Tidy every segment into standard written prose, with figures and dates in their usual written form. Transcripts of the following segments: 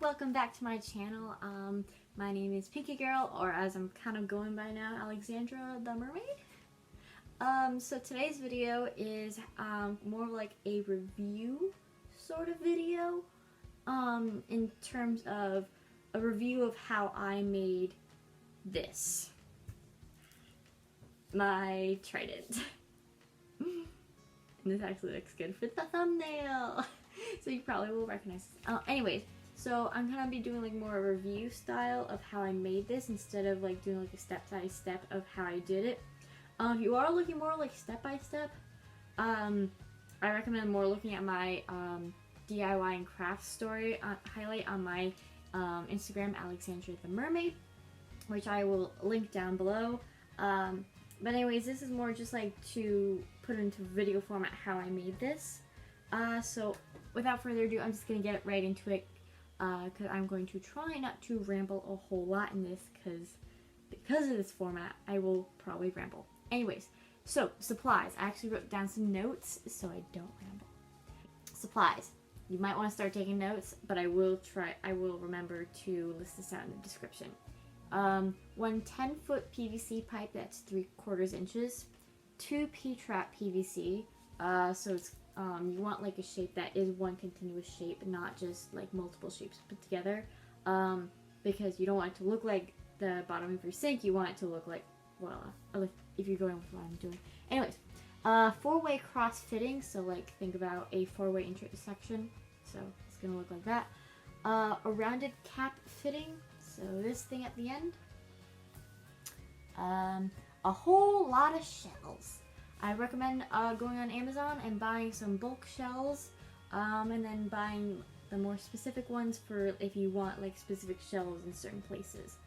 welcome back to my channel. My name is Pinky Girl, or as I'm kind of going by now, Alexandra the mermaid. So today's video is more like a review sort of video, in terms of a review of how I made this, my Trident. And this actually looks good for the thumbnail. So you probably will recognize this. Anyways, so I'm gonna be doing like more a review style of how I made this instead of like doing like a step-by-step of how I did it. If you are looking more like step-by-step, I recommend more looking at my DIY and craft story highlight on my Instagram, Alexandra the mermaid, which I will link down below. But anyways, this is more just like to put into video format how I made this. So without further ado, I'm just going to get right into it, because I'm going to try not to ramble a whole lot in this, because of this format, I will probably ramble. Anyways, so supplies. I actually wrote down some notes so I don't ramble. Supplies. You might want to start taking notes, but I will remember to list this out in the description. One 10-foot PVC pipe that's 3/4 inches, 2 P-trap PVC, so it's you want like a shape that is one continuous shape, not just like multiple shapes put together, because you don't want it to look like the bottom of your sink. You want it to look like, well, if you're going with what I'm doing. Anyways, 4-way cross fitting, so like think about a 4-way intersection, so it's gonna look like that. A rounded cap fitting, so this thing at the end. A whole lot of shells. I recommend going on Amazon and buying some bulk shells, and then buying the more specific ones for if you want like specific shells in certain places.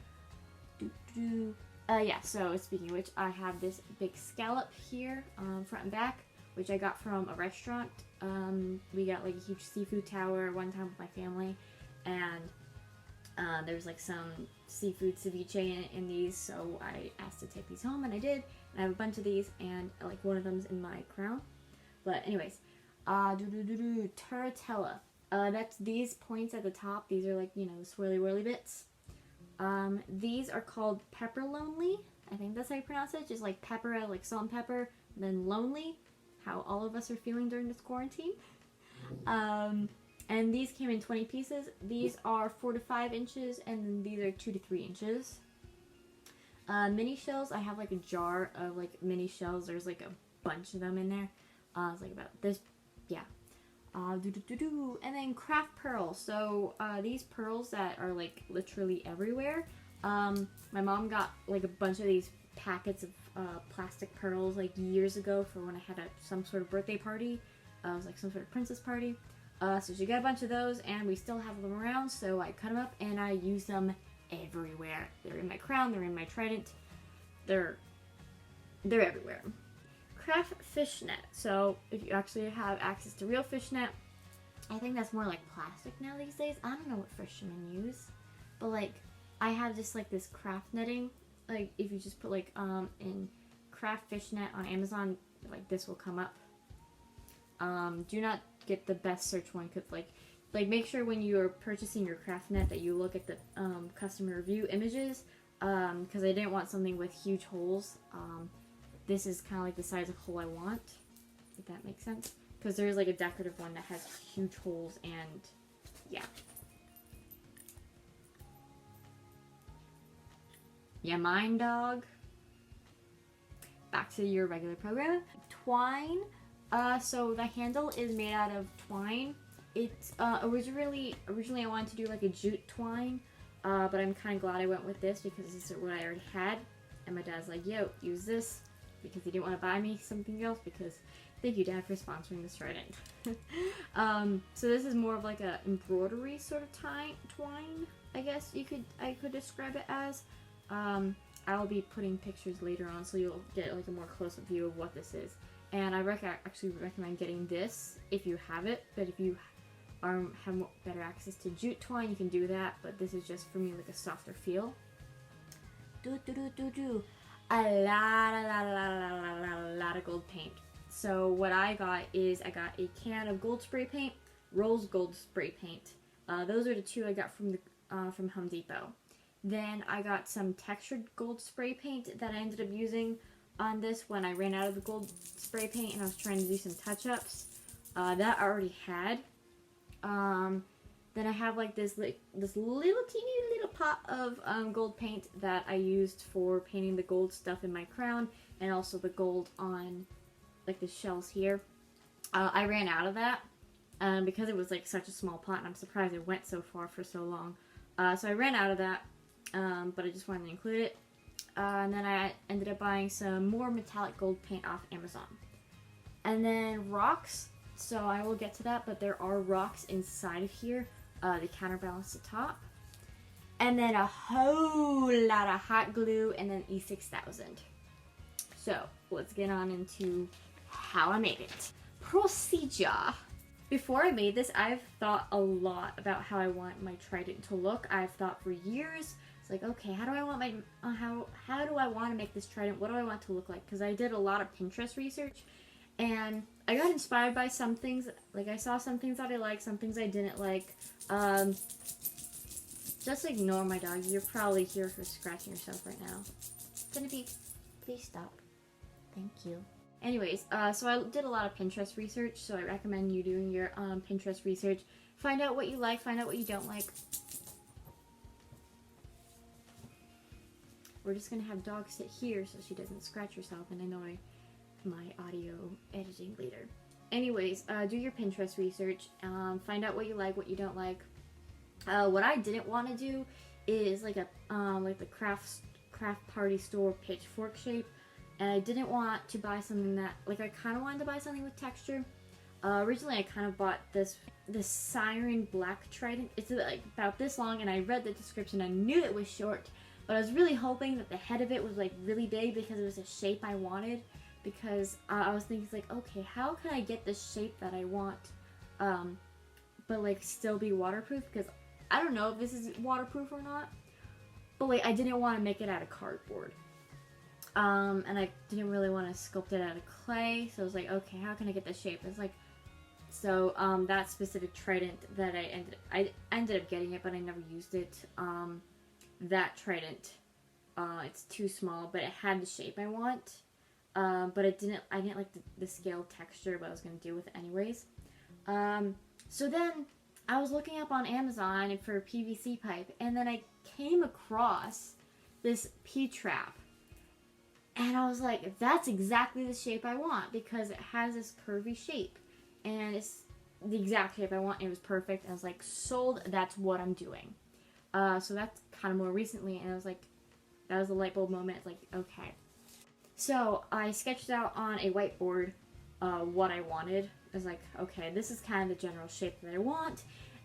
Yeah, so speaking of which, I have this big scallop here, front and back, which I got from a restaurant. We got like a huge seafood tower one time with my family, and there was like some seafood ceviche in these, so I asked to take these home, and I did. And I have a bunch of these, and like one of them's in my crown. But anyways, turritella. That's these points at the top. These are like, you know, the swirly whirly bits. These are called pepperlonely. I think that's how you pronounce it. Just like pepper, like salt and pepper, then lonely. How all of us are feeling during this quarantine. And these came in 20 pieces. These are 4 to 5 inches, and then these are 2 to 3 inches. Mini shells, I have like a jar of like mini shells. There's like a bunch of them in there. It's like about this, yeah. And then craft pearls. So these pearls that are like literally everywhere. My mom got like a bunch of these packets of plastic pearls like years ago for when I had some sort of birthday party. It was like some sort of princess party. So she got a bunch of those, and we still have them around, so I cut them up and I use them everywhere. They're in my crown, they're in my trident, they're everywhere. Craft fishnet. So if you actually have access to real fishnet, I think that's more like plastic now these days. I don't know what fishermen use, but like I have just like this craft netting. Like if you just put like in craft fishnet on Amazon, like this will come up. Do not get the best search one, because like make sure when you are purchasing your craft net that you look at the customer review images, because I didn't want something with huge holes. This is kind of like the size of hole I want, if that makes sense, because there's like a decorative one that has huge holes, and yeah. Yeah, mine, dog. Back to your regular program. Twine. So the handle is made out of twine. It's originally I wanted to do like a jute twine, but I'm kind of glad I went with this because this is what I already had. And my dad's like, yo, use this, because he didn't want to buy me something else, because thank you, Dad, for sponsoring this Trident. So this is more of like a embroidery sort of twine, I guess I could describe it as. I'll be putting pictures later on, so you'll get like a more close-up view of what this is. And I actually recommend getting this if you have it, but if you have better access to jute twine, you can do that, but this is just for me like a softer feel. A lot of gold paint. So what I got is I got a can of gold spray paint, rose gold spray paint, Those are the two I got from Home Depot. Then I got some textured gold spray paint that I ended up using on this when I ran out of the gold spray paint and I was trying to do some touch-ups. That I already had. Then I have like this little teeny little pot of gold paint that I used for painting the gold stuff in my crown and also the gold on like the shells here. I ran out of that because it was like such a small pot, and I'm surprised it went so far for so long. So I ran out of that, but I just wanted to include it. And then I ended up buying some more metallic gold paint off Amazon. And then rocks. So I will get to that, but there are rocks inside of here to counterbalance the top. And then a whole lot of hot glue and then E6000. So let's get on into how I made it. Procedure. Before I made this, I've thought a lot about how I want my Trident to look. I've thought for years. It's like, okay, how do I want my how do I want to make this Trident? What do I want it to look like? Because I did a lot of Pinterest research. And I got inspired by some things, like I saw some things that I liked, some things I didn't like. Just ignore my dog. You're probably here for scratching yourself right now. Genevieve, please stop. Thank you. Anyways, so I did a lot of Pinterest research, so I recommend you doing your Pinterest research. Find out what you like, find out what you don't like. We're just gonna have dog sit here so she doesn't scratch herself and annoy my audio editing later. Anyways, do your Pinterest research, find out what you like, what you don't like. What I didn't want to do is like a like the craft party store pitchfork shape, and I didn't want to buy something that, like, I kind of wanted to buy something with texture. Originally I kind of bought this siren black Trident. It's like about this long, and I read the description. I knew it was short, but I was really hoping that the head of it was like really big because it was a shape I wanted. Because I was thinking, like, okay, how can I get the shape that I want, but like still be waterproof? Because I don't know if this is waterproof or not, but like I didn't want to make it out of cardboard, and I didn't really want to sculpt it out of clay. So I was like, okay, how can I get the shape? It's like, so that specific Trident that I ended up getting it, but I never used it. That Trident, it's too small, but it had the shape I want. But I didn't like the scale texture, but I was going to do with it anyways. So then I was looking up on Amazon for a PVC pipe, and then I came across this P-trap. And I was like, that's exactly the shape I want, because it has this curvy shape. And it's the exact shape I want, and it was perfect. And I was like, sold, that's what I'm doing. So that's kind of more recently, and I was like, that was a light bulb moment. It's like, okay. So I sketched out on a whiteboard what I wanted. I was like, okay, this is kind of the general shape that I want.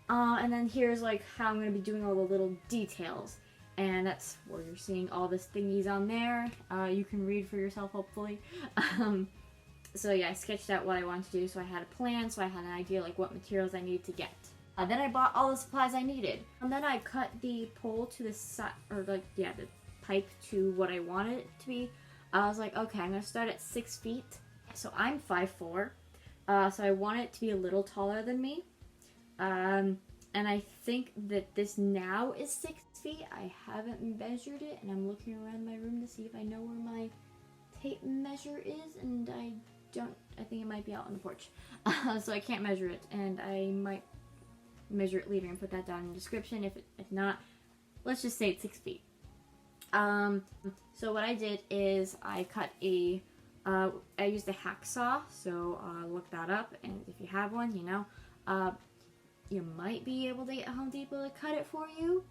And then here's like how I'm going to be doing all the little details. And that's where you're seeing all this thingies on there. You can read for yourself, hopefully. So yeah, I sketched out what I wanted to do. So I had a plan, so I had an idea like what materials I needed to get. Then I bought all the supplies I needed. And then I cut the pole to the side, or like, yeah, the pipe to what I wanted it to be. I was like, okay, I'm going to start at 6 feet. So I'm 5'4". So I want it to be a little taller than me. And I think that this now is 6 feet. I haven't measured it, and I'm looking around my room to see if I know where my tape measure is, and I think it might be out on the porch. So I can't measure it, and I might measure it later and put that down in the description. If not, let's just say it's 6 feet. So what I did is I cut I used a hacksaw, so look that up, and if you have one, you know, you might be able to get Home Depot to cut it for you.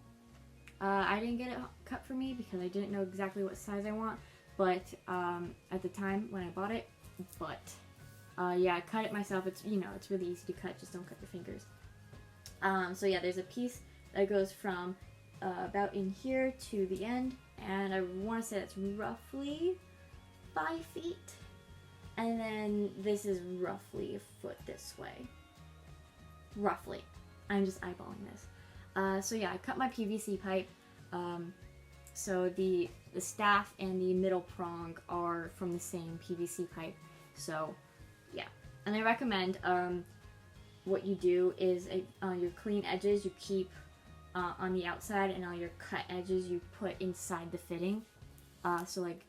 I didn't get it cut for me because I didn't know exactly what size I want, but at the time when I bought it, yeah, I cut it myself. It's, you know, it's really easy to cut, just don't cut your fingers. So yeah, there's a piece that goes from about in here to the end, and I want to say that's roughly 5 feet, and then this is roughly a foot this way. Roughly. I'm just eyeballing this. So yeah, I cut my PVC pipe. So the staff and the middle prong are from the same PVC pipe. So yeah, and I recommend what you do is your clean edges you keep on the outside, and all your cut edges you put inside the fitting. So like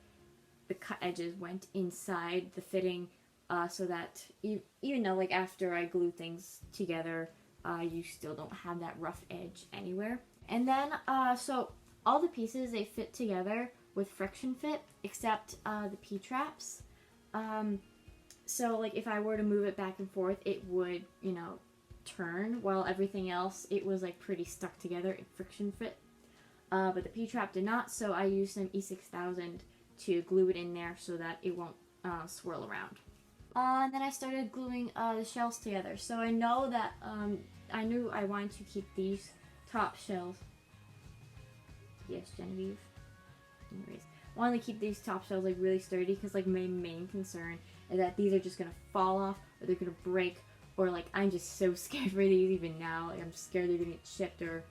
the cut edges went inside the fitting, so that even though like after I glue things together, you still don't have that rough edge anywhere. And then so all the pieces, they fit together with friction fit, except the P-traps. So like if I were to move it back and forth, it would, you know, turn, while everything else, it was like pretty stuck together in friction fit. But the P-trap did not, so I used some E6000 to glue it in there so that it won't swirl around. And then I started gluing the shells together. So I know that I knew I wanted to keep these top shells. Yes, Genevieve. Anyways, I wanted to keep these top shells like really sturdy, because like my main concern is that these are just gonna fall off, or they're gonna break, or like I'm just so scared for these even now. Like I'm scared they're gonna get chipped or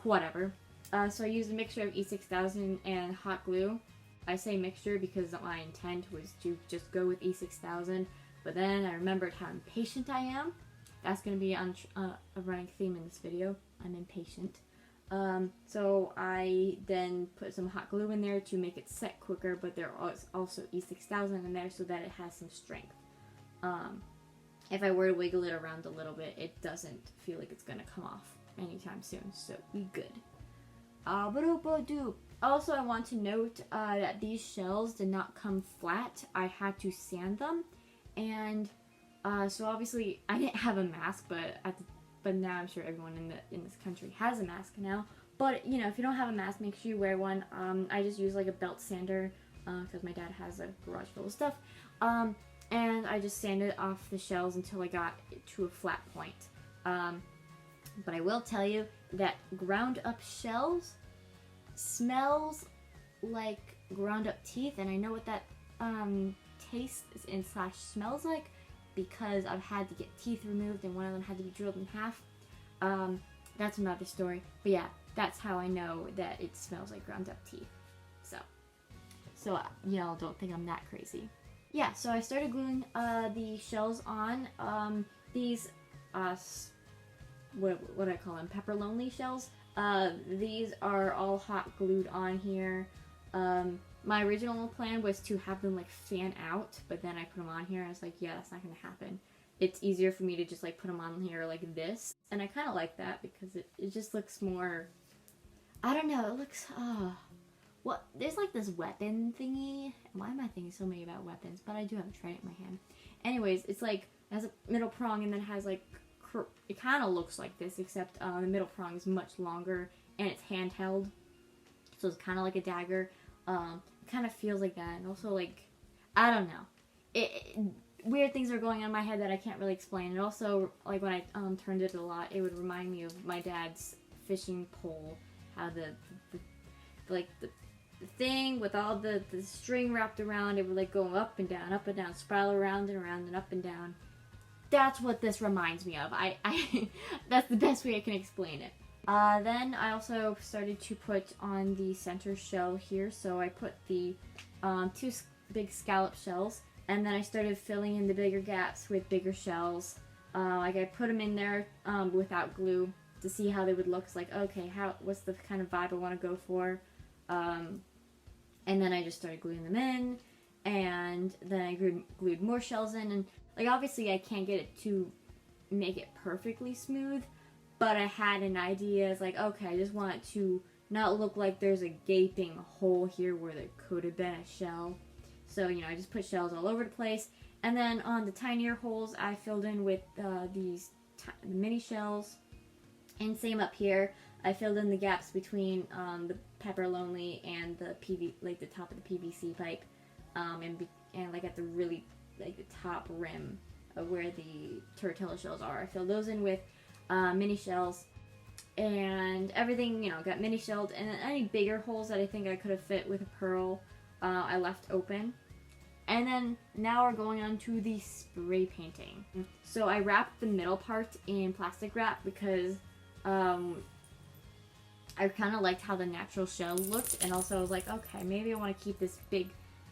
whatever. So I used a mixture of E6000 and hot glue. I say mixture because my intent was to just go with E6000, but then I remembered how impatient I am. That's going to be on a running theme in this video. I'm impatient. So I then put some hot glue in there to make it set quicker, but there was also E6000 in there so that it has some strength. If I were to wiggle it around a little bit, it doesn't feel like it's going to come off anytime soon, so we good. Also, I want to note that these shells did not come flat. I had to sand them, and so obviously I didn't have a mask, but now I'm sure everyone in this country has a mask now. But you know, if you don't have a mask, make sure you wear one. I just use like a belt sander because my dad has a garage full of stuff, and I just sanded off the shells until I got it to a flat point. But I will tell you that ground up shells smells like ground up teeth, and I know what that tastes and / smells like because I've had to get teeth removed and one of them had to be drilled in half. That's another story, but yeah, that's how I know that it smells like ground up teeth. So y'all don't think I'm that crazy. Yeah, so I started gluing the shells on. These what do I call them? Pepperlonely shells. These are all hot glued on here. My original plan was to have them like fan out, but then I put them on here and I was like, yeah, that's not gonna happen. It's easier for me to just like put them on here like this, and I kind of like that because it just looks more, I don't know, it looks, what, there's like this weapon thingy. Why am I thinking so many about weapons? But I do have a trident in my hand. Anyways, it's like, it has a middle prong and then has like, it kind of looks like this, except the middle prong is much longer and it's handheld, so it's kind of like a dagger. It kind of feels like that, and also like, I don't know, weird things are going on in my head that I can't really explain. And also, like when I turned it a lot, it would remind me of my dad's fishing pole, how the thing with all the string wrapped around it would like go up and down, spiral around and around and up and down. That's what this reminds me of. I that's the best way I can explain it. Then I also started to put on the center shell here. So I put the 2 big scallop shells, and then I started filling in the bigger gaps with bigger shells. Like I put them in there without glue to see how they would look. It's like, okay, what's the kind of vibe I want to go for? And then I just started gluing them in, and then I glued more shells in, and like obviously I can't get it to make it perfectly smooth, but I had an idea. It's like, okay, I just want it to not look like there's a gaping hole here where there could have been a shell. So, you know, I just put shells all over the place. And then on the tinier holes, I filled in with these mini shells. And same up here, I filled in the gaps between the pepperlonely and the the top of the PVC pipe, and like at the really like the top rim of where the turritella shells are. I filled those in with mini shells, and everything, you know, got mini shelled. And any bigger holes that I think I could have fit with a pearl, I left open. And then now we're going on to the spray painting. So I wrapped the middle part in plastic wrap because I kind of liked how the natural shell looked, and also I was like, okay, maybe I want to keep this big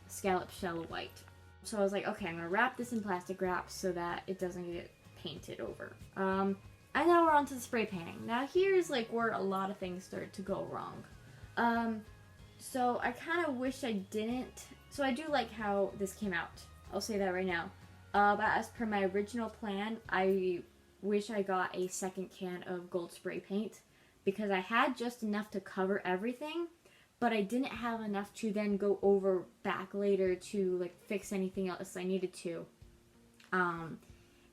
scallop shell white. So I was like, okay, I'm going to wrap this in plastic wrap so that it doesn't get painted over. And now we're on to the spray painting. Now here's like where a lot of things started to go wrong. So I kind of wish I didn't. So I do like how this came out. I'll say that right now. But as per my original plan, I wish I got a second can of gold spray paint because I had just enough to cover everything, but I didn't have enough to then go over back later to like fix anything else I needed to.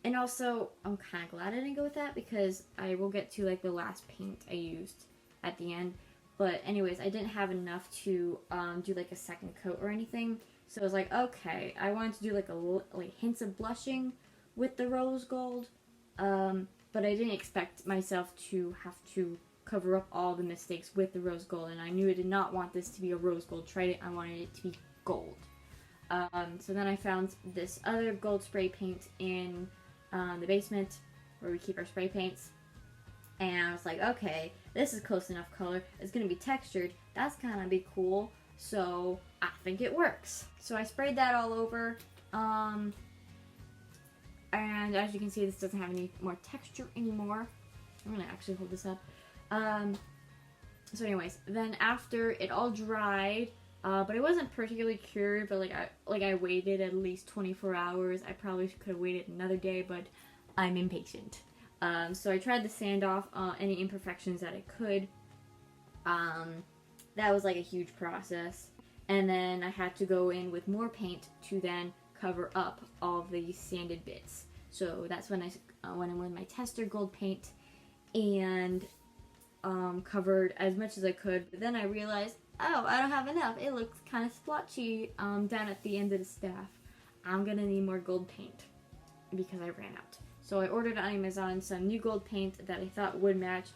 And also, I'm kind of glad I didn't go with that because I will get to like the last paint I used at the end. But anyways, I didn't have enough to do like a second coat or anything. So I was like, okay, I wanted to do like hints of blushing with the rose gold. But I didn't expect myself to have to cover up all the mistakes with the rose gold. And I knew I did not want this to be a rose gold Trident. I wanted it to be gold. So then I found this other gold spray paint in the basement where we keep our spray paints. And I was like, okay, this is close enough color. It's going to be textured. That's going to be cool. So I think it works. So I sprayed that all over. And as you can see, this doesn't have any more texture anymore. I'm going to actually hold this up. So anyways, then after it all dried, but it wasn't particularly cured, but I waited at least 24 hours. I probably could have waited another day, but I'm impatient. So I tried to sand off any imperfections that I could. That was like a huge process. And then I had to go in with more paint to then cover up all the sanded bits. So that's when I went in with my tester gold paint and covered as much as I could. But then I realized, oh, I don't have enough. It looks kind of splotchy down at the end of the staff. I'm gonna need more gold paint because I ran out. So I ordered on Amazon some new gold paint that I thought would match.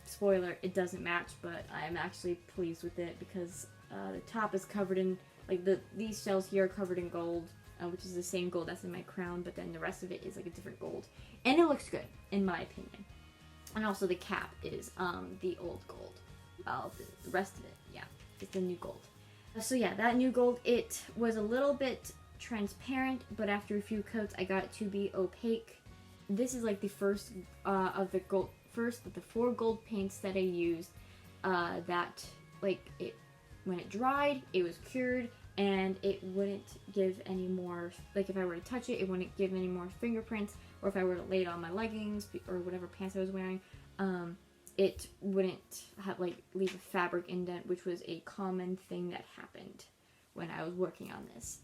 Spoiler, it doesn't match, but I'm actually pleased with it because the top is covered in, like these shells here are covered in gold, which is the same gold that's in my crown, but then the rest of it is like a different gold. And it looks good, in my opinion. And also the cap is the old gold. Well, the rest of it, yeah, it's the new gold. So yeah, that new gold, it was a little bit transparent, but after a few coats I got it to be opaque. This is like the first of the 4 gold paints that I used that like it when it dried it was cured and it wouldn't give any more, like if I were to touch it, it wouldn't give any more fingerprints, or if I were to lay it on my leggings or whatever pants I was wearing, it wouldn't have like leave a fabric indent, which was a common thing that happened when I was working on this.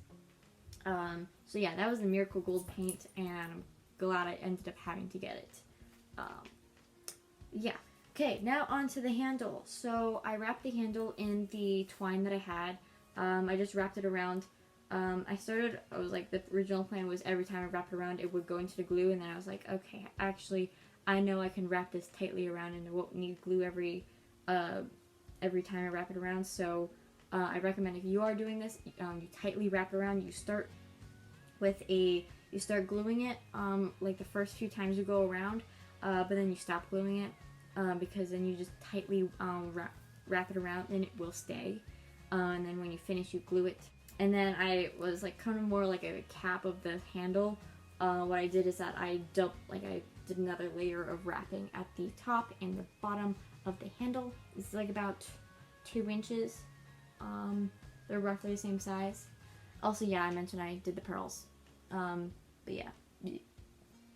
So yeah, that was the Miracle Gold paint, and I'm glad I ended up having to get it. Yeah. Okay, now onto the handle. So I wrapped the handle in the twine that I had. I just wrapped it around. I was like, the original plan was every time I wrapped it around, it would go into the glue, and then I was like, okay, actually, I know I can wrap this tightly around, and it won't need glue every time I wrap it around. So I recommend if you are doing this, you tightly wrap it around. You start gluing it like the first few times you go around, but then you stop gluing it because then you just tightly wrap it around and it will stay. And then when you finish, you glue it. And then I was like kind of more like a cap of the handle. What I did is that I did another layer of wrapping at the top and the bottom of the handle. It's like about 2 inches. They're roughly the same size. Also, yeah, I mentioned I did the pearls. But yeah,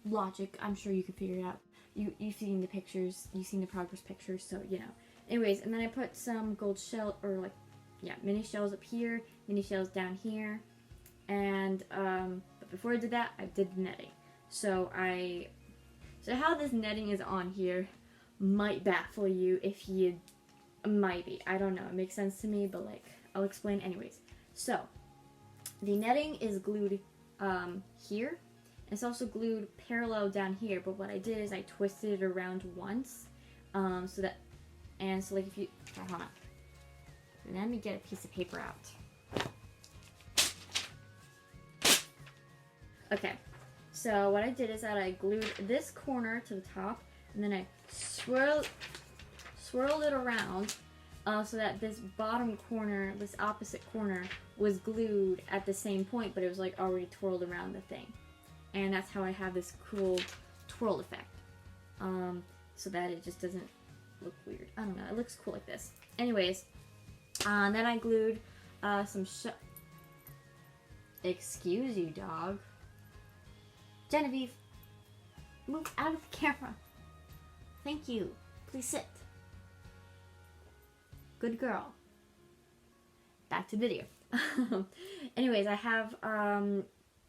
logic, I'm sure you can figure it out. You've seen the pictures, you've seen the progress pictures, so you know. Anyways, and then I put some gold shell, or like, yeah, mini shells up here, mini shells down here, and but before I did that, I did the netting. So how this netting is on here might baffle you if you, maybe, I don't know, it makes sense to me, but like, I'll explain anyways. So, the netting is glued here. It's also glued parallel down here, but what I did is I twisted it around once, so like if you, hold on. Let me get a piece of paper out. Okay, so what I did is that I glued this corner to the top, and then I swirled it around so that this bottom corner, this opposite corner, was glued at the same point, but it was like already twirled around the thing. and that's how I have this cool twirl effect. So that it just doesn't look weird. I don't know, it looks cool like this. Anyways, then I glued some Excuse you, dog. Genevieve, move out of the camera. Thank you. Please sit. Good girl. Back to the video. Anyways, I have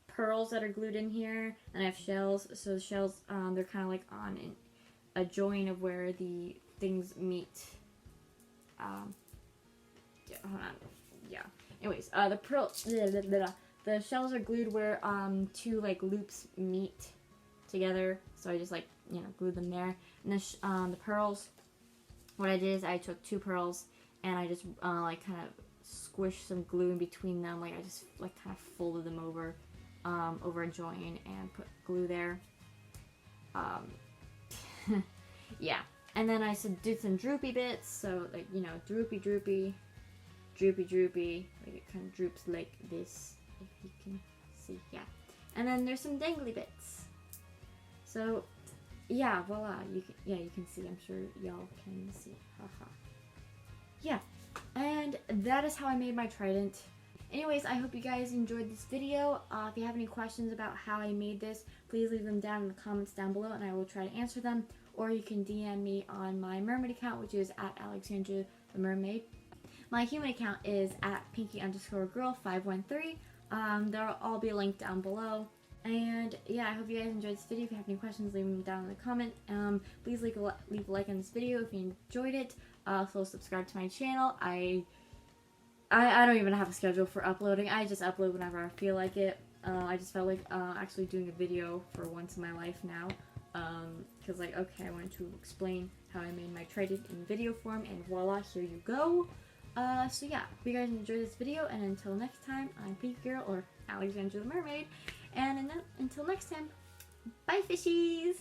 pearls that are glued in here, and I have shells. So the shells, they're kind of like on a join of where the things meet. Yeah, hold on. Yeah. Anyways, the shells are glued where two like loops meet together. So I just like, you know, glued them there. And then the pearls, what I did is I took 2 pearls and I just like kind of squished some glue in between them. Like I just like kind of folded them over a join and put glue there. Yeah. And then I did some droopy bits. So like, you know, droopy, droopy, droopy, droopy. Like it kind of droops like this, if you can see. Yeah. And then there's some dangly bits. So yeah, voila. You can see. I'm sure y'all can see. Haha. Yeah. And that is how I made my trident. Anyways, I hope you guys enjoyed this video. If you have any questions about how I made this, please leave them down in the comments down below and I will try to answer them. Or you can DM me on my mermaid account, which is at Alexandra the mermaid. My human account is at pinky_girl513. There'll all be linked down below. And yeah, I hope you guys enjoyed this video. If you have any questions, leave them down in the comment. Please leave a like on this video if you enjoyed it. Also subscribe to my channel. I don't even have a schedule for uploading. I just upload whenever I feel like it. I just felt like actually doing a video for once in my life now. Because like, okay, I wanted to explain how I made my trident in video form, and voila, here you go. So yeah, hope you guys enjoyed this video, and until next time, I'm Pinky Girl, or Alexandra the Mermaid, and until next time, bye fishies!